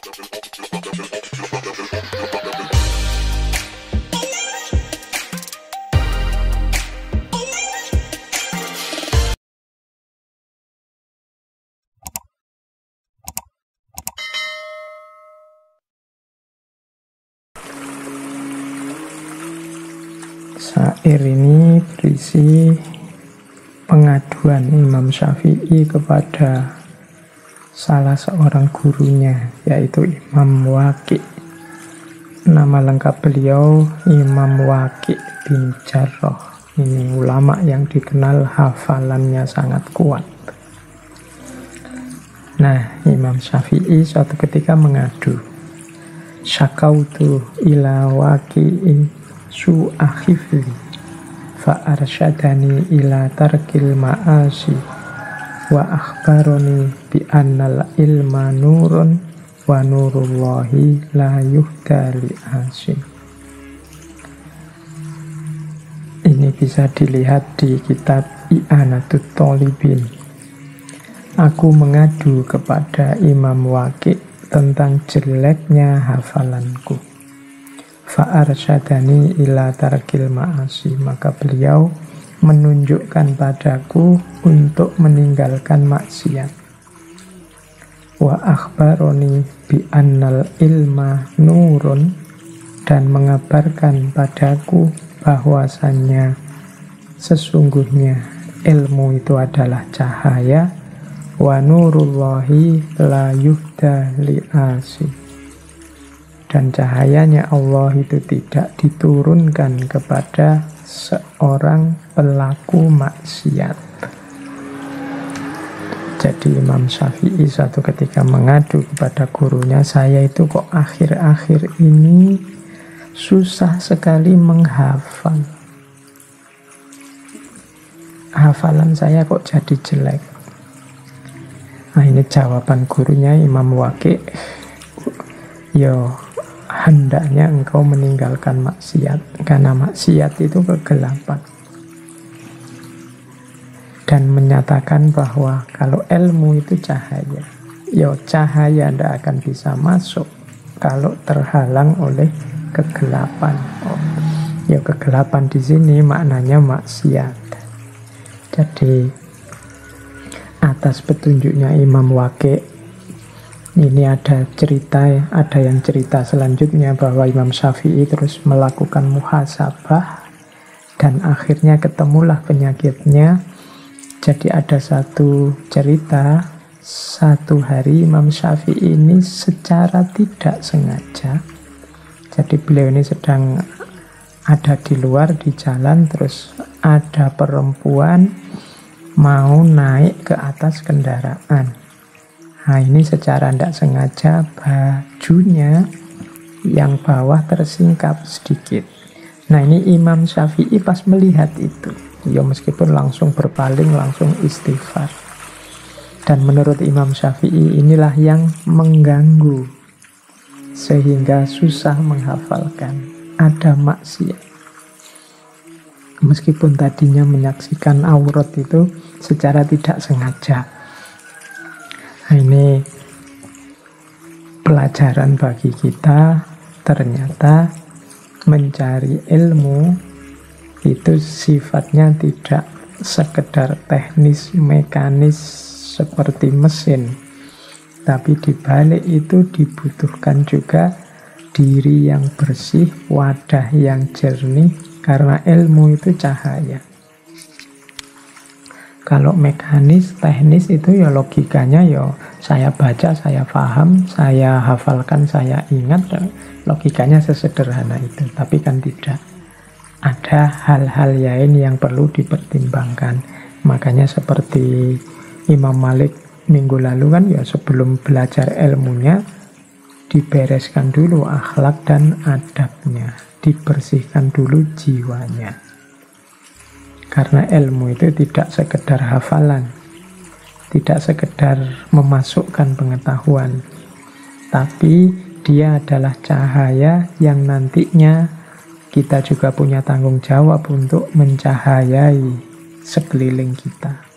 Syair ini berisi pengaduan Imam Syafi'i kepada salah seorang gurunya, yaitu Imam Waqi'. Nama lengkap beliau Imam Waqi' bin Jarrah. Ini ulama yang dikenal hafalannya sangat kuat. Nah, Imam Syafi'i suatu ketika mengadu, syakautu ila waqi'i su'akhifli fa'arsyadani ila tarkil ma'asi wa akhbaroni bi annal ilma nurun wa nurullahi la yuhda li asin. Ini bisa dilihat di kitab I'anatut Thalibin. Aku mengadu kepada Imam Waqi' tentang jeleknya hafalanku. Fa'arsyadani ila tarkil ma'asi, maka beliau menunjukkan padaku untuk meninggalkan maksiat. Wa akhbaroni bi annal ilma nurun, dan mengabarkan padaku bahwasannya sesungguhnya ilmu itu adalah cahaya. Wa nurullahi la yuhda li asi, dan cahayanya Allah itu tidak diturunkan kepada seorang pelaku maksiat. Jadi Imam Syafi'i suatu ketika mengadu kepada gurunya, saya itu kok akhir-akhir ini susah sekali menghafal. Hafalan saya kok jadi jelek. Nah, ini jawaban gurunya Imam Waqi'. Hendaknya engkau meninggalkan maksiat, karena maksiat itu kegelapan. Dan menyatakan bahwa kalau ilmu itu cahaya, cahaya tidak akan bisa masuk kalau terhalang oleh kegelapan. Kegelapan di sini maknanya maksiat. Jadi atas petunjuknya Imam Waqi', ini ada yang cerita selanjutnya bahwa Imam Syafi'i terus melakukan muhasabah dan akhirnya ketemulah penyakitnya. Jadi ada satu cerita, satu hari Imam Syafi'i ini secara tidak sengaja, jadi beliau ini sedang ada di luar di jalan, terus ada perempuan mau naik ke atas kendaraan. Nah, ini secara tidak sengaja bajunya yang bawah tersingkap sedikit. Nah, ini Imam Syafi'i pas melihat itu, meskipun langsung berpaling, langsung istighfar. Dan menurut Imam Syafi'i inilah yang mengganggu sehingga susah menghafalkan. Ada maksiat. Meskipun tadinya menyaksikan aurat itu secara tidak sengaja. Nah, ini pelajaran bagi kita, ternyata mencari ilmu itu sifatnya tidak sekedar teknis, mekanis seperti mesin, tapi dibalik itu dibutuhkan juga diri yang bersih, wadah yang jernih, karena ilmu itu cahaya. Kalau mekanis, teknis itu logikanya saya baca, saya paham, saya hafalkan, saya ingat, logikanya sesederhana itu. Tapi kan tidak. Ada hal-hal lain yang perlu dipertimbangkan. Makanya seperti Imam Malik minggu lalu kan sebelum belajar ilmunya dibereskan dulu akhlak dan adabnya, dibersihkan dulu jiwanya. Karena ilmu itu tidak sekedar hafalan, tidak sekedar memasukkan pengetahuan, tapi dia adalah cahaya yang nantinya kita juga punya tanggung jawab untuk mencahayai sekeliling kita.